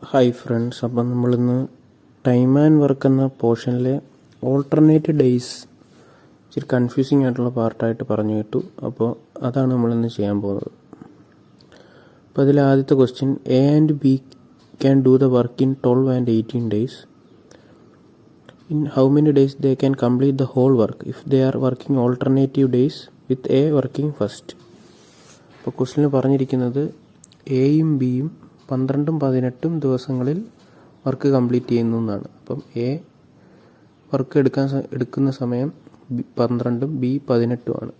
Hi friends, അപ്പം നമ്മളിന്ന് time and work എന്ന പോർഷനിലെ ഓൾട്ടർനേറ്റ് ഡേയ്സ് ഇച്ചിരി കൺഫ്യൂസിങ് ആയിട്ടുള്ള പാർട്ടായിട്ട് പറഞ്ഞു കേട്ടു. അപ്പോൾ അതാണ് നമ്മളിന്ന് ചെയ്യാൻ പോകുന്നത്. അപ്പോൾ അതിൽ ആദ്യത്തെ question, A and B can do the work in 12 and 18 days. In how many days they can complete the whole work if they are working alternative days with A working first? അപ്പോൾ ക്വസ്റ്റ്യനിൽ പറഞ്ഞിരിക്കുന്നത് എയും ബിയും 12ഉം 18ഉം ദിവസങ്ങളിൽ work complete ചെയ്യുന്നു എന്നാണ്. അപ്പം A work എടുക്കുന്ന സമയം 12ഉം ബി 18ഉമാണ്.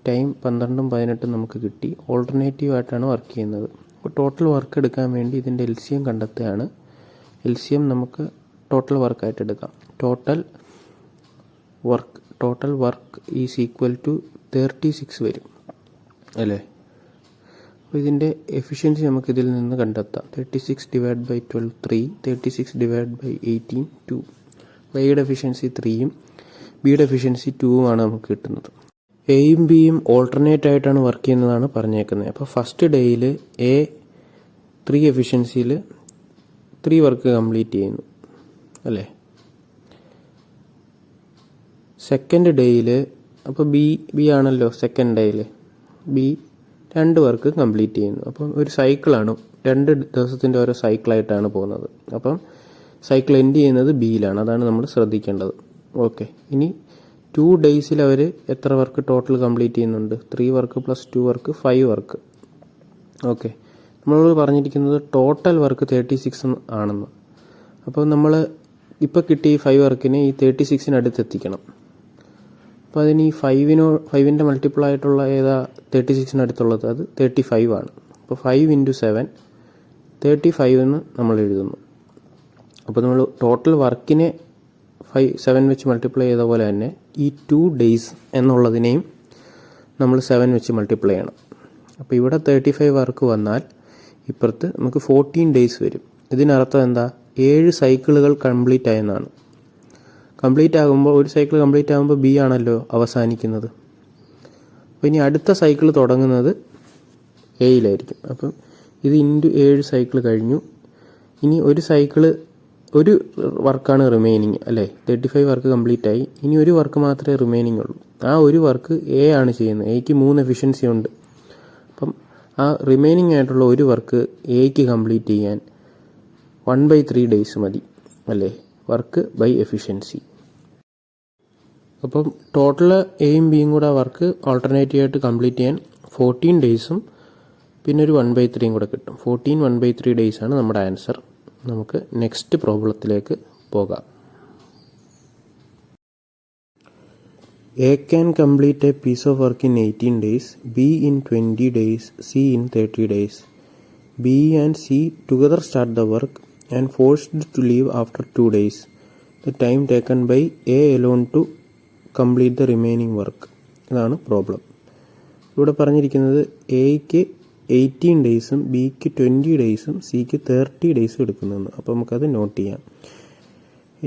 ടൈം 12ഉം 18ഉം നമുക്ക് കിട്ടി. ഓൾട്ടർനേറ്റീവ് ആയിട്ടാണ് വർക്ക് ചെയ്യുന്നത്. അപ്പോൾ ടോട്ടൽ വർക്ക് എടുക്കാൻ വേണ്ടി ഇതിൻ്റെ LCM കണ്ടെത്തുകയാണ്. LCM നമുക്ക് ടോട്ടൽ വർക്കായിട്ട് എടുക്കാം. Total work is equal to 36 വരും അല്ലേ. അപ്പോൾ ഇതിൻ്റെ എഫിഷ്യൻസി നമുക്ക് ഇതിൽ നിന്ന് കണ്ടെത്താം. 36 ഡിവൈഡ് ബൈ 12 3, 36 ഡിവൈഡ് ബൈ 18 2. എയുടെ എഫിഷ്യൻസി 3യും ബിയുടെ എഫിഷ്യൻസി 2വുമാണ് നമുക്ക് കിട്ടുന്നത്. എയും ബിയും ഓൾട്ടർനേറ്റ് ആയിട്ടാണ് വർക്ക് ചെയ്യുന്നതാണ് പറഞ്ഞേക്കുന്നത്. അപ്പോൾ ഫസ്റ്റ് ഡേയിൽ എ 3 എഫിഷ്യൻസിയിൽ 3 വർക്ക് കംപ്ലീറ്റ് ചെയ്യുന്നു അല്ലേ. സെക്കൻഡ് ഡേയിൽ അപ്പോൾ ബി ആണല്ലോ സെക്കൻഡ് ഡേയിൽ ബി 2 വർക്ക് കംപ്ലീറ്റ് ചെയ്യുന്നു. അപ്പം ഒരു സൈക്കിളാണ്, 2 ദിവസത്തിൻ്റെ ഓരോ സൈക്കിളായിട്ടാണ് പോകുന്നത്. അപ്പം സൈക്കിൾ എൻഡ് ചെയ്യുന്നത് ബിയിലാണ്, അതാണ് നമ്മൾ ശ്രദ്ധിക്കേണ്ടത്. ഓക്കെ, ഇനി 2 ഡേയ്സിൽ അവർ എത്ര വർക്ക് ടോട്ടൽ കംപ്ലീറ്റ് ചെയ്യുന്നുണ്ട്? 3 work plus 2 work 5 work. Okay, നമ്മളോട് പറഞ്ഞിരിക്കുന്നത് ടോട്ടൽ വർക്ക് 36 ആണെന്ന്. അപ്പോൾ നമ്മൾ ഇപ്പോൾ കിട്ടിയ ഈ 5 വർക്കിനെ ഈ 36-ന് അടുത്തെത്തിക്കണം. അപ്പോൾ അതിന് ഈ 5ൻ്റെ മൾട്ടിപ്പിൾ ആയിട്ടുള്ള ഏതാ 36-ന് അടുത്തുള്ളത്? അത് 35 ആണ്. അപ്പോൾ 5 × 7 35 എന്ന് നമ്മൾ എഴുതുന്നു. അപ്പോൾ നമ്മൾ ടോട്ടൽ വർക്കിനെ 7 വെച്ച് മൾട്ടിപ്ലൈ ചെയ്ത പോലെ തന്നെ ഈ 2 ഡേയ്സ് എന്നുള്ളതിനെയും നമ്മൾ 7 വെച്ച് മൾട്ടിപ്ലൈ ചെയ്യണം. അപ്പോൾ ഇവിടെ 35 വർക്ക് വന്നാൽ ഇപ്പുറത്ത് നമുക്ക് 14 ഡേയ്സ് വരും. ഇതിനർത്ഥം എന്താ? 7 സൈക്കിളുകൾ കംപ്ലീറ്റ് ആയെന്നാണ്. കംപ്ലീറ്റ് ആകുമ്പോൾ ഒരു സൈക്കിൾ കംപ്ലീറ്റ് ആകുമ്പോൾ ബി ആണല്ലോ അവസാനിക്കുന്നത്. അപ്പോൾ ഇനി അടുത്ത സൈക്കിൾ തുടങ്ങുന്നത് എയിലായിരിക്കും. അപ്പം ഇത് × 7 സൈക്കിൾ കഴിഞ്ഞു. ഇനി ഒരു വർക്കാണ് റിമൈനിങ് അല്ലേ. 35 വർക്ക് കംപ്ലീറ്റ് ആയി. ഇനി ഒരു വർക്ക് മാത്രമേ റിമൈനിങ് ഉള്ളൂ. ആ ഒരു വർക്ക് എ ആണ് ചെയ്യുന്നത്. എക്ക് 3 എഫിഷ്യൻസി ഉണ്ട്. അപ്പം ആ റിമൈനിങ് ആയിട്ടുള്ള ഒരു വർക്ക് എക്ക് കംപ്ലീറ്റ് ചെയ്യാൻ 1/3 ഡേയ്സ് മതി അല്ലേ. Work by efficiency. അപ്പം ടോട്ടൽ എയും ബിയും കൂടെ വർക്ക് ഓൾട്ടർനേറ്റീവ് ആയിട്ട് കംപ്ലീറ്റ് ചെയ്യാൻ 14 ഡേയ്സും പിന്നെ ഒരു 1/3 കൂടെ കിട്ടും. 14 1/3 ഡേയ്സാണ് നമ്മുടെ ആൻസർ. നമുക്ക് നെക്സ്റ്റ് പ്രോബ്ലത്തിലേക്ക് പോകാം. A can complete a piece of work in 18 days, B in 20 days, C in 30 days. B and C together start the work and forced to leave after 2 days. The time taken by A alone to complete the remaining work. ഇതാണ് problem. ഇവിടെ പറഞ്ഞിരിക്കുന്നത് എക്ക് 18 ഡേയ്സും ബിക്ക് 20 ഡേയ്സും സിക്ക് 30 ഡേയ്സും എടുക്കുന്നതെന്ന്. അപ്പോൾ നമുക്കത് note ചെയ്യാം.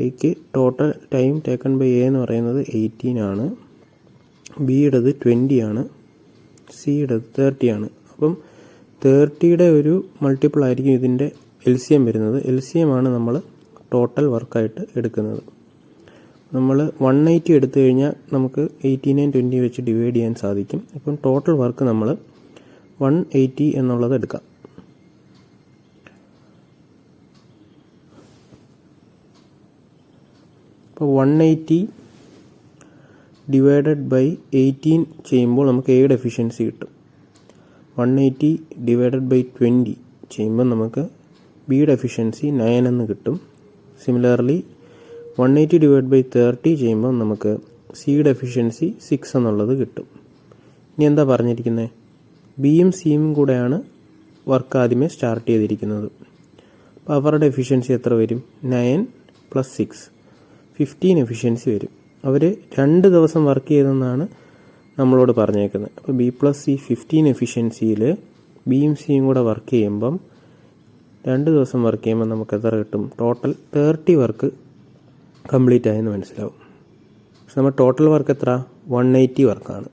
എക്ക് total time taken by A എന്ന് പറയുന്നത് 18 ആണ്, ബിയുടേത് 20 ആണ്, സിയുടേത് 30 ആണ്. അപ്പം 30യുടെ ഒരു മൾട്ടിപ്പിൾ ആയിരിക്കും ഇതിൻ്റെ LCM വരുന്നത്. LCM ആണ് നമ്മൾ ടോട്ടൽ വർക്കായിട്ട് എടുക്കുന്നത്. നമ്മൾ 180 എടുത്തു കഴിഞ്ഞാൽ നമുക്ക് 18 and 20 വെച്ച് ഡിവൈഡ് ചെയ്യാൻ സാധിക്കും. അപ്പം ടോട്ടൽ വർക്ക് നമ്മൾ 180 എന്നുള്ളത് എടുക്കാം. അപ്പോൾ 180 ഡിവൈഡഡ് ബൈ 18 ചെയ്യുമ്പോൾ നമുക്ക് എയുടെ എഫിഷ്യൻസി കിട്ടും. 180 ഡിവൈഡഡ് ബൈ 20 ചെയ്യുമ്പോൾ നമുക്ക് ബിയുടെ എഫിഷ്യൻസി 9 എന്ന് കിട്ടും. സിമിലർലി 180 ഡിവൈഡ് ബൈ 30 ചെയ്യുമ്പോൾ നമുക്ക് സിയുടെ എഫിഷ്യൻസി 6 എന്നുള്ളത് കിട്ടും. ഇനി എന്താ പറഞ്ഞിരിക്കുന്നത്? ബിയും സിയും കൂടെയാണ് വർക്ക് ആദ്യമേ സ്റ്റാർട്ട് ചെയ്തിരിക്കുന്നത്. അപ്പോൾ അവരുടെ എഫിഷ്യൻസി എത്ര വരും? 9 + 6 15 എഫിഷ്യൻസി വരും. അവർ 2 ദിവസം വർക്ക് ചെയ്തെന്നാണ് നമ്മളോട് പറഞ്ഞേക്കുന്നത്. അപ്പോൾ ബി + സി 15 എഫിഷ്യൻസിയിൽ ബിയും സിയും കൂടെ വർക്ക് ചെയ്യുമ്പം 2 ദിവസം വർക്ക് ചെയ്യുമ്പോൾ നമുക്ക് എത്ര കിട്ടും? ടോട്ടൽ 30 വർക്ക് കംപ്ലീറ്റ് ആയെന്ന് മനസ്സിലാവും. പക്ഷെ നമ്മൾ ടോട്ടൽ വർക്ക് എത്ര? 180 വർക്കാണ്.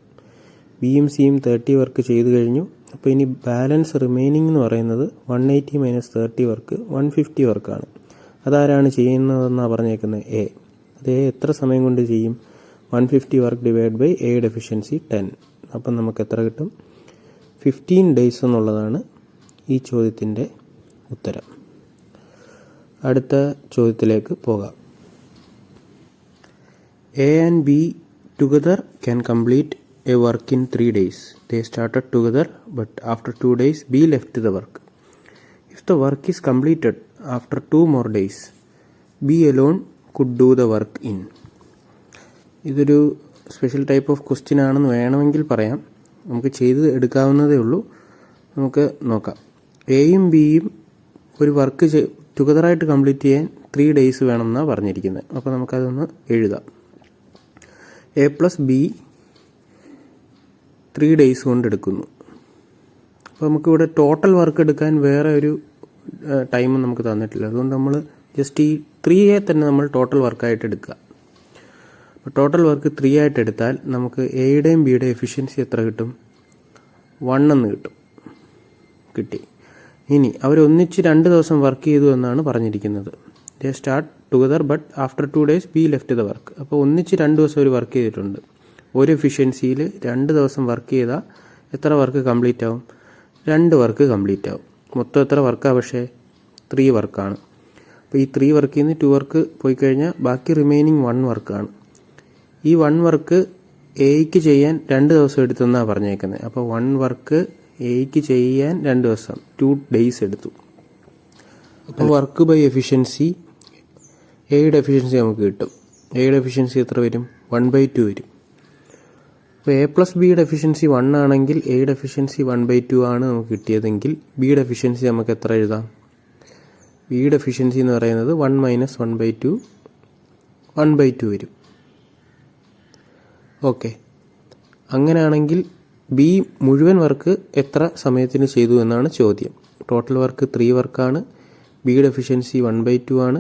ബിയും സിയും 30 വർക്ക് ചെയ്ത് കഴിഞ്ഞു. അപ്പോൾ ഇനി ബാലൻസ് റിമൈനിങ് എന്ന് പറയുന്നത് 180 മൈനസ് 30 വർക്ക് 150 വർക്കാണ്. അതാരാണ് ചെയ്യുന്നതെന്നാണ് പറഞ്ഞേക്കുന്നത്? എ. അത് എത്ര സമയം കൊണ്ട് ചെയ്യും? 150 വർക്ക് ഡിവൈഡ് ബൈ എയുടെ എഫിഷ്യൻസി 10. അപ്പം നമുക്ക് എത്ര കിട്ടും? 15 ഡേയ്സ് എന്നുള്ളതാണ് ഈ ചോദ്യത്തിൻ്റെ ഉത്തരം. അടുത്ത ചോദ്യത്തിലേക്ക് പോകാം. A and B together can complete a work in 3 days. They started together, but after 2 days B left the work. If the work is completed after 2 more days, B alone could do the work in. ഇതൊരു special type of question ആണെന്ന് വേണമെങ്കിൽ പറയാം. നമുക്ക് ചെയ്ത് എടുക്കാവുന്നതേ ഉള്ളൂ. നമുക്ക് നോക്കാം. എയും ബിയും ഒരു വർക്ക് ടുഗദറായിട്ട് കംപ്ലീറ്റ് ചെയ്യാൻ 3 ഡേയ്സ് വേണമെന്നാണ് പറഞ്ഞിരിക്കുന്നത്. അപ്പോൾ നമുക്കതൊന്ന് എഴുതാം. എ പ്ലസ് ബി 3 ഡേയ്സ് കൊണ്ട് എടുക്കുന്നു. അപ്പോൾ നമുക്കിവിടെ ടോട്ടൽ വർക്ക് എടുക്കാൻ വേറെ ഒരു ടൈം നമുക്ക് തന്നിട്ടില്ല. അതുകൊണ്ട് നമ്മൾ ജസ്റ്റ് ഈ 3 തന്നെ നമ്മൾ ടോട്ടൽ വർക്കായിട്ട് എടുക്കുക. അപ്പോൾ ടോട്ടൽ വർക്ക് 3 ആയിട്ട് എടുത്താൽ നമുക്ക് എയുടെയും ബിയുടെയും എഫിഷ്യൻസി എത്ര കിട്ടും? 1 എന്ന് കിട്ടും. കിട്ടി. ഇനി അവരൊന്നിച്ച് 2 ദിവസം വർക്ക് ചെയ്തു എന്നാണ് പറഞ്ഞിരിക്കുന്നത്. ദേ start together but after 2 days B left the work. അപ്പോൾ ഒന്നിച്ച് 2 ദിവസം ഒരു വർക്ക് ചെയ്തിട്ടുണ്ട്. ഒരു എഫിഷ്യൻസിയിൽ 2 ദിവസം വർക്ക് ചെയ്താൽ എത്ര വർക്ക് കംപ്ലീറ്റ് ആവും? 2 വർക്ക് കംപ്ലീറ്റ് ആവും. മൊത്തം എത്ര വർക്കാണ്? പക്ഷേ 3 വർക്കാണ്. അപ്പോൾ ഈ 3 വർക്കിൽ നിന്ന് 2 വർക്ക് പോയി കഴിഞ്ഞാൽ ബാക്കി റിമൈനിങ് 1 വർക്കാണ്. ഈ 1 വർക്ക് എയ്ക്ക് ചെയ്യാൻ 2 ദിവസം എടുത്തെന്നാണ് പറഞ്ഞേക്കുന്നത്. അപ്പോൾ 1 വർക്ക് എയ്ക്ക് ചെയ്യാൻ 2 ദിവസം 2 ഡേയ്സ് എടുത്തു. അപ്പോൾ വർക്ക് ബൈ എഫിഷ്യൻസി എയുടെ എഫിഷ്യൻസി നമുക്ക് കിട്ടും. എയുടെ എഫിഷ്യൻസി എത്ര വരും? 1/2 വരും. അപ്പോൾ എ പ്ലസ് ബിയുടെ എഫിഷ്യൻസി 1 ആണെങ്കിൽ എയുടെ എഫിഷ്യൻസി 1/2 ആണ് നമുക്ക് കിട്ടിയതെങ്കിൽ ബിയുടെ എഫിഷ്യൻസി നമുക്ക് എത്ര എഴുതാം? ബിയുടെ എഫിഷ്യൻസി എന്ന് പറയുന്നത് 1 മൈനസ് 1/2 1/2 വരും. ഓക്കെ. അങ്ങനെയാണെങ്കിൽ ബി മുഴുവൻ വർക്ക് എത്ര സമയത്തിന് ചെയ്തു എന്നാണ് ചോദ്യം. ടോട്ടൽ വർക്ക് 3 വർക്കാണ്. ബിയുടെ എഫിഷ്യൻസി 1/2 ആണ്.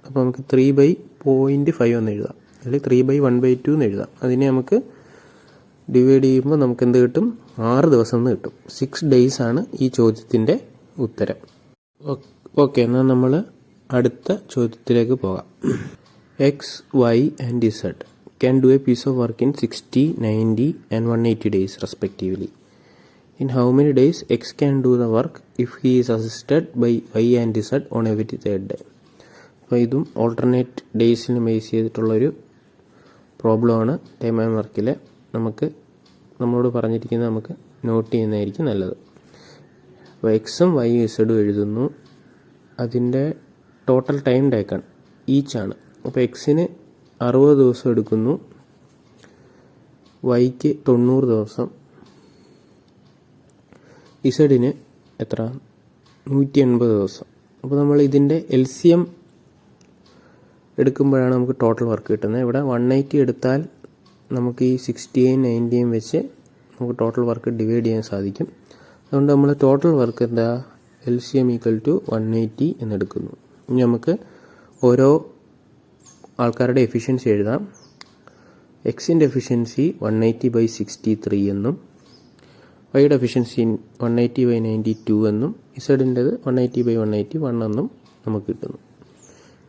അപ്പോൾ നമുക്ക് 3/0.5 എന്ന് എഴുതാം, അല്ലെങ്കിൽ 3/1/2 എന്ന് എഴുതാം. അതിനെ നമുക്ക് ഡിവൈഡ് ചെയ്യുമ്പോൾ നമുക്ക് എന്ത് കിട്ടും? 6 ദിവസം എന്ന് കിട്ടും. 6 ഡേയ്സ് ആണ് ഈ ചോദ്യത്തിൻ്റെ ഉത്തരം. ഓക്കെ, എന്നാൽ നമ്മൾ അടുത്ത ചോദ്യത്തിലേക്ക് പോകാം. X, Y and Z can do a piece of work in 60, 90 and 180 days respectively. In how many days X can do the work if he is assisted by Y and Z on every third day? അപ്പോൾ ഇതും alternate ഡേയ്സിന് base ചെയ്തിട്ടുള്ളൊരു പ്രോബ്ലമാണ്. Time and വർക്കിൽ നമ്മളോട് പറഞ്ഞിരിക്കുന്നത് നമുക്ക് not ചെയ്യുന്നതായിരിക്കും നല്ലത്. അപ്പോൾ എക്സും വൈയും ഇസഡും എഴുതുന്നു. അതിൻ്റെ ടോട്ടൽ ടൈം ടേക്കൺ ഈച്ചാണ്. അപ്പോൾ എക്സിന് 60 ദിവസം എടുക്കുന്നു, വൈക്ക് 90 ദിവസം, ഇസഡിന് എത്ര? 180 ദിവസം. അപ്പോൾ നമ്മൾ ഇതിൻ്റെ LCM എടുക്കുമ്പോഴാണ് നമുക്ക് ടോട്ടൽ വർക്ക് കിട്ടുന്നത്. ഇവിടെ 180 എടുത്താൽ നമുക്ക് ഈ 60യും 90യും വെച്ച് നമുക്ക് ടോട്ടൽ വർക്ക് ഡിവൈഡ് ചെയ്യാൻ സാധിക്കും. അതുകൊണ്ട് നമ്മൾ ടോട്ടൽ വർക്ക് എന്താ? LCM = 180 എന്നെടുക്കുന്നു. ഇനി നമുക്ക് ഓരോ ആൾക്കാരുടെ എഫിഷ്യൻസി എഴുതാം. എക്സിൻ്റെ എഫിഷ്യൻസി 180/63 എന്നും, വൈയുടെ എഫിഷ്യൻസി 180/92 എന്നും, ഇസഡിൻ്റെത് 180/181 എന്നും നമുക്ക് കിട്ടുന്നു.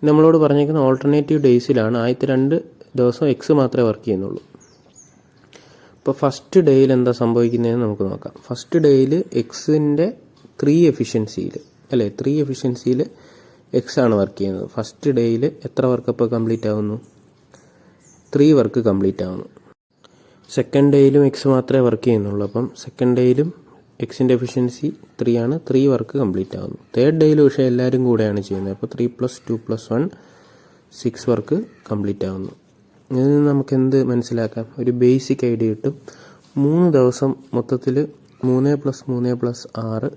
നമ്മളോട് പറഞ്ഞേക്കുന്ന ഓൾട്ടർനേറ്റീവ് ഡേയ്സിലാണ്. ആദ്യത്തെ 2 ദിവസം എക്സ് മാത്രമേ വർക്ക് ചെയ്യുന്നുള്ളൂ. ഇപ്പോൾ ഫസ്റ്റ് ഡേയിൽ എന്താ സംഭവിക്കുന്നതെന്ന് നമുക്ക് നോക്കാം. ഫസ്റ്റ് ഡേയിൽ എക്സിൻ്റെ 3 എഫിഷ്യൻസിയിൽ എക്സ് ആണ് വർക്ക് ചെയ്യുന്നത്. ഫസ്റ്റ് ഡേയിൽ എത്ര വർക്ക് അപ്പോൾ കംപ്ലീറ്റ് ആവുന്നു? 3 വർക്ക് കംപ്ലീറ്റ് ആവുന്നു. സെക്കൻഡ് ഡേയിലും എക്സ് മാത്രമേ വർക്ക് ചെയ്യുന്നുള്ളൂ. അപ്പം സെക്കൻഡ് ഡേയിലും എക്സിൻ്റെ എഫിഷ്യൻസി 3 ആണ്. 3 വർക്ക് കംപ്ലീറ്റ് ആവുന്നു. തേർഡ് ഡേയിൽ പക്ഷേ എല്ലാവരും കൂടെയാണ് ചെയ്യുന്നത്. അപ്പോൾ 3 + 2 + 1 6 വർക്ക് കംപ്ലീറ്റ് ആവുന്നു. ഇതിൽ നിന്ന് നമുക്ക് എന്ത് മനസ്സിലാക്കാം? ഒരു ബേസിക് ഐഡിയ കിട്ടും. 3 ദിവസം മൊത്തത്തിൽ 3 + 3 + 6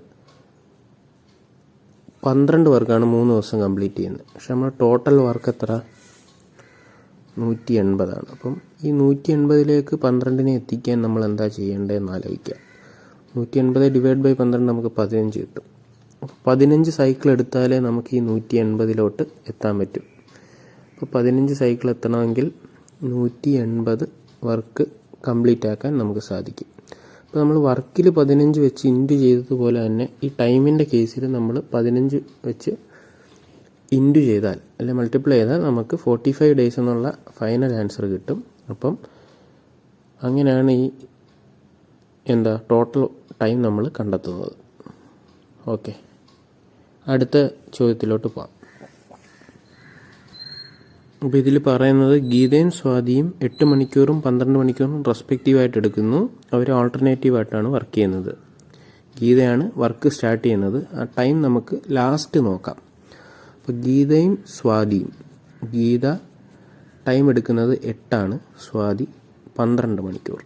12 വർക്കാണ് 3 ദിവസം കംപ്ലീറ്റ് ചെയ്യുന്നത്. പക്ഷെ നമ്മൾ ടോട്ടൽ വർക്ക് എത്ര? 180 ആണ്. അപ്പം ഈ 180ലേക്ക് 12നെ എത്തിക്കാൻ നമ്മൾ എന്താ ചെയ്യേണ്ടതെന്ന് ആലോചിക്കുക. 180 ഡിവൈഡ് 12 നമുക്ക് 15 കിട്ടും. അപ്പോൾ 15 സൈക്കിൾ എടുത്താലേ നമുക്ക് ഈ 180 എത്താൻ പറ്റും. അപ്പോൾ 15 സൈക്കിൾ എത്തണമെങ്കിൽ 180 വർക്ക് കംപ്ലീറ്റ് ആക്കാൻ നമുക്ക് സാധിക്കും. ഇപ്പോൾ നമ്മൾ വർക്കിൽ 15 വെച്ച് ഇൻറ്റു ചെയ്തതുപോലെ തന്നെ ഈ ടൈമിൻ്റെ കേസിൽ നമ്മൾ 15 വെച്ച് ഇൻറ്റു ചെയ്താൽ അല്ലെ മൾട്ടിപ്ലൈ ചെയ്താൽ നമുക്ക് 45 ഡേയ്സ് എന്നുള്ള ഫൈനൽ ആൻസർ കിട്ടും. അപ്പം അങ്ങനെയാണ് ഈ ടോട്ടൽ ടൈം നമ്മൾ കണ്ടെത്തുന്നത്. ഓക്കെ, അടുത്ത ചോദ്യത്തിലോട്ട് പോകാം. അപ്പോൾ ഇതിൽ പറയുന്നത് ഗീതയും സ്വാതിയും 8 മണിക്കൂറും 12 മണിക്കൂറും റെസ്പെക്റ്റീവായിട്ട് എടുക്കുന്നു. അവർ ആൾട്ടർനേറ്റീവായിട്ടാണ് വർക്ക് ചെയ്യുന്നത്. ഗീതയാണ് വർക്ക് സ്റ്റാർട്ട് ചെയ്യുന്നത്. ആ ടൈം നമുക്ക് ലാസ്റ്റ് നോക്കാം. അപ്പോൾ ഗീതയും സ്വാതിയും, ഗീത ടൈം എടുക്കുന്നത് 8 സ്വാതി 12 മണിക്കൂർ.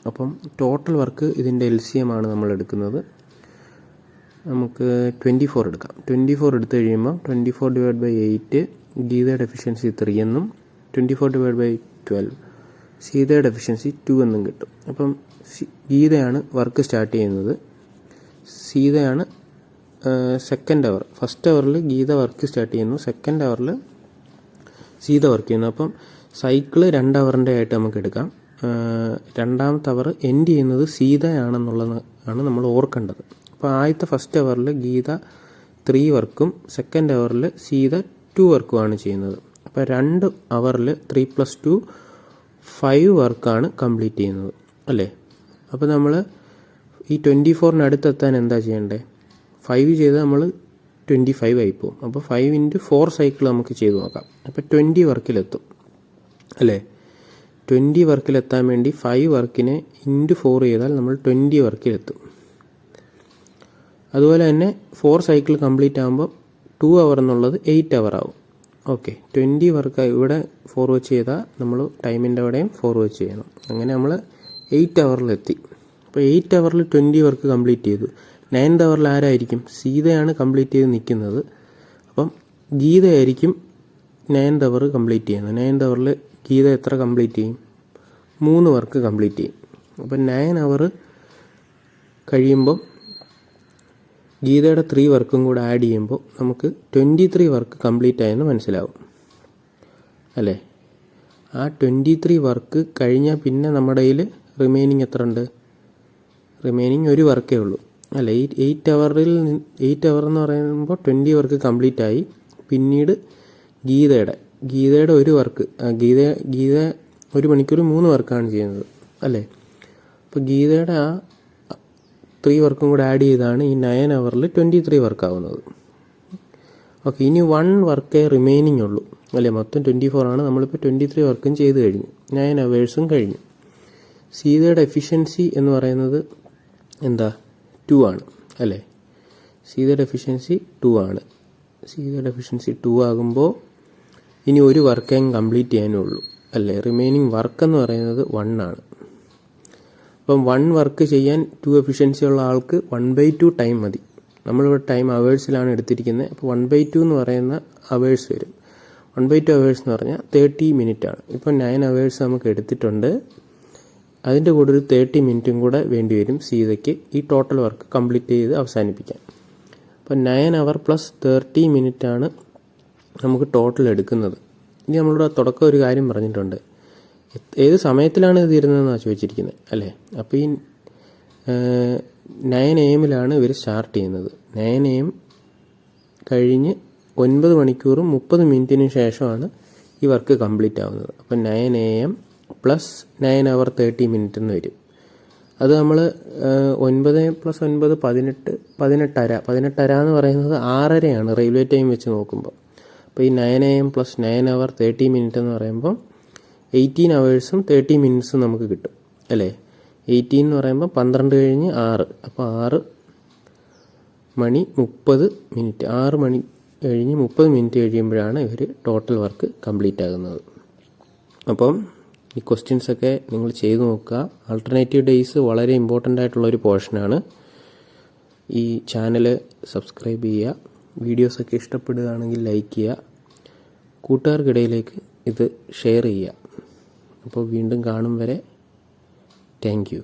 അപ്പം ടോട്ടൽ വർക്ക് ഇതിൻ്റെ LCM ആണ് നമ്മൾ എടുക്കുന്നത്. നമുക്ക് 24 എടുക്കാം. 24 എടുത്തു കഴിയുമ്പോൾ 24/8 ഗീതയുടെ എഫിഷ്യൻസി 3 എന്നും 24/12 സീതയുടെ എഫിഷ്യൻസി 2 എന്നും കിട്ടും. അപ്പം ഗീതയാണ് വർക്ക് സ്റ്റാർട്ട് ചെയ്യുന്നത്. സീതയാണ് സെക്കൻഡ് അവർ. ഫസ്റ്റ് അവറിൽ ഗീത വർക്ക് സ്റ്റാർട്ട് ചെയ്യുന്നു, സെക്കൻഡ് അവറിൽ സീത വർക്ക് ചെയ്യുന്നു. അപ്പം സൈക്കിള് 2 അവറിൻ്റെ ആയിട്ട് നമുക്ക് എടുക്കാം. രണ്ടാമത്തെ അവർ എൻഡ് ചെയ്യുന്നത് സീതയാണെന്നുള്ളതാണ് നമ്മൾ ഓർക്കേണ്ടത്. അപ്പോൾ ആദ്യത്തെ ഫസ്റ്റ് അവറിൽ ഗീത 3 വർക്കും സെക്കൻഡ് അവറിൽ സീത 2 വർക്കുമാണ് ചെയ്യുന്നത്. അപ്പോൾ 2 അവറിൽ 3+2 5 വർക്കാണ് കംപ്ലീറ്റ് ചെയ്യുന്നത് അല്ലേ. അപ്പോൾ നമ്മൾ ഈ 24 അടുത്തെത്താൻ എന്താ ചെയ്യേണ്ടത്? 5 ചെയ്ത് നമ്മൾ 25 ആയിപ്പോവും. അപ്പോൾ 5 × 4 സൈക്കിൾ നമുക്ക് ചെയ്ത് നോക്കാം. അപ്പോൾ 20 വർക്കിലെത്തും അല്ലേ. 20 വർക്കിലെത്താൻ വേണ്ടി 5 വർക്കിനെ × 4 ചെയ്താൽ നമ്മൾ 20 വർക്കിലെത്തും. അതുപോലെ തന്നെ 4 സൈക്കിൾ കംപ്ലീറ്റ് ആകുമ്പോൾ 2 അവർ എന്നുള്ളത് 8 അവർ ആവും. ഓക്കെ, 20 വർക്ക് ഇവിടെ 4 വെച്ച് ചെയ്താൽ നമ്മൾ ടൈമിൻ്റെ അവിടെയും 4 വെച്ച് ചെയ്യണം. അങ്ങനെ നമ്മൾ 8 അവറിലെത്തി. അപ്പോൾ 8 അവറിൽ 20 വർക്ക് കംപ്ലീറ്റ് ചെയ്തു. 9th അവറിൽ ആരായിരിക്കും? സീതയാണ് കംപ്ലീറ്റ് ചെയ്ത് നിൽക്കുന്നത്. അപ്പം ഗീതയായിരിക്കും 9th അവർ കംപ്ലീറ്റ് ചെയ്യുന്നത്. 9th അവറിൽ ഗീത എത്ര കംപ്ലീറ്റ് ചെയ്യും? 3 വർക്ക് കംപ്ലീറ്റ് ചെയ്യും. അപ്പം 9 അവർ കഴിയുമ്പം ഗീതയുടെ 3 വർക്കും കൂടെ ആഡ് ചെയ്യുമ്പോൾ നമുക്ക് 23 വർക്ക് കംപ്ലീറ്റ് ആയെന്ന് മനസ്സിലാവും അല്ലേ. ആ 23 വർക്ക് കഴിഞ്ഞാൽ പിന്നെ നമ്മുടെ കയ്യിൽ റിമൈനിങ് എത്ര ഉണ്ട്? റിമൈനിങ് 1 വർക്കേ ഉള്ളൂ അല്ലേ. 8 അവർ എന്ന് പറയുമ്പോൾ 20 വർക്ക് കംപ്ലീറ്റ് ആയി. പിന്നീട് ഗീതയുടെ 1 വർക്ക്, ഗീത 1 മണിക്കൂർ 3 വർക്കാണ് ചെയ്യുന്നത് അല്ലേ. അപ്പോൾ ഗീതയുടെ ആ 3 വർക്കും കൂടെ ആഡ് ചെയ്താണ് ഈ 9 അവറിൽ 23 വർക്ക് ആവുന്നത്. ഓക്കെ, ഇനി 1 വർക്കേ റിമൈനിങ് ഉള്ളൂ അല്ലേ. മൊത്തം 24 ആണ്. നമ്മളിപ്പോൾ 23 വർക്കും ചെയ്ത് കഴിഞ്ഞു, 9 അവേഴ്സും കഴിഞ്ഞു. സീതയുടെ എഫിഷ്യൻസി എന്ന് പറയുന്നത് 2 ആണ് അല്ലേ. സീതയുടെ എഫിഷ്യൻസി 2 ആണ്. സീതയുടെ എഫിഷ്യൻസി 2 ആകുമ്പോൾ ഇനി 1 വർക്കേ കംപ്ലീറ്റ് ചെയ്യാനേ ഉള്ളൂ അല്ലേ. റിമൈനിങ് വർക്ക് എന്ന് പറയുന്നത് 1 ആണ്. അപ്പം 1 വർക്ക് ചെയ്യാൻ 2 എഫിഷ്യൻസി ഉള്ള ആൾക്ക് 1/2 ടൈം മതി. നമ്മളിവിടെ ടൈം അവേഴ്സിലാണ് എടുത്തിരിക്കുന്നത്. അപ്പോൾ 1/2 എന്ന് പറയുന്ന അവേഴ്സ് വരും. 1/2 അവേഴ്സ് എന്ന് പറഞ്ഞാൽ 30 മിനിറ്റ് ആണ്. ഇപ്പോൾ 9 അവേഴ്സ് നമുക്ക് എടുത്തിട്ടുണ്ട്. അതിൻ്റെ കൂടെ ഒരു 30 മിനിറ്റും കൂടെ വേണ്ടി വരും സീതയ്ക്ക് ഈ ടോട്ടൽ വർക്ക് കംപ്ലീറ്റ് ചെയ്ത് അവസാനിപ്പിക്കാൻ. അപ്പോൾ 9 അവർ + 30 മിനിറ്റ് ആണ് നമുക്ക് ടോട്ടൽ എടുക്കുന്നത്. ഇനി നമ്മളിവിടെ തുടക്കം ഒരു കാര്യം പറഞ്ഞിട്ടുണ്ട്, ഏത് സമയത്തിലാണ് ഇത് ഇരുന്നതെന്നാണ് ചോദിച്ചിരിക്കുന്നത് അല്ലേ. അപ്പോൾ ഈ 9 AM ഇവർ സ്റ്റാർട്ട് ചെയ്യുന്നത്. 9 AM കഴിഞ്ഞ് 9 മണിക്കൂറും 30 മിനിറ്റിന് ശേഷമാണ് ഈ വർക്ക് കംപ്ലീറ്റ് ആവുന്നത്. അപ്പോൾ 9 AM + 9 അവർ 30 മിനിറ്റ് എന്ന് വരും. അത് നമ്മൾ 9 + 9 18:30. 18:30 എന്ന് പറയുന്നത് 6:30 റെയിൽവേ ടൈം വെച്ച് നോക്കുമ്പോൾ. അപ്പോൾ ഈ 9 AM + 9 അവർ 30 മിനിറ്റ് എന്ന് പറയുമ്പോൾ 18 അവേഴ്സും 30 മിനിറ്റ്സും നമുക്ക് കിട്ടും അല്ലേ. 18 എന്ന് പറയുമ്പോൾ 12 കഴിഞ്ഞ് 6, അപ്പോൾ 6 മണി 30 മിനിറ്റ്. 6 മണി കഴിഞ്ഞ് 30 മിനിറ്റ് കഴിയുമ്പോഴാണ് ഇവർ ടോട്ടൽ വർക്ക് കംപ്ലീറ്റ് ആകുന്നത്. അപ്പം ഈ ക്വസ്റ്റ്യൻസൊക്കെ നിങ്ങൾ ചെയ്തു നോക്കുക. ആൾട്ടർനേറ്റീവ് ഡേയ്സ് വളരെ ഇമ്പോർട്ടൻ്റ് ആയിട്ടുള്ളൊരു പോർഷനാണ്. ഈ ചാനൽ സബ്സ്ക്രൈബ് ചെയ്യുക. വീഡിയോസൊക്കെ ഇഷ്ടപ്പെടുകയാണെങ്കിൽ ലൈക്ക് ചെയ്യുക. കൂട്ടുകാർക്കിടയിലേക്ക് ഇത് ഷെയർ ചെയ്യുക. അപ്പോൾ വീണ്ടും കാണും വരെ താങ്ക് യു.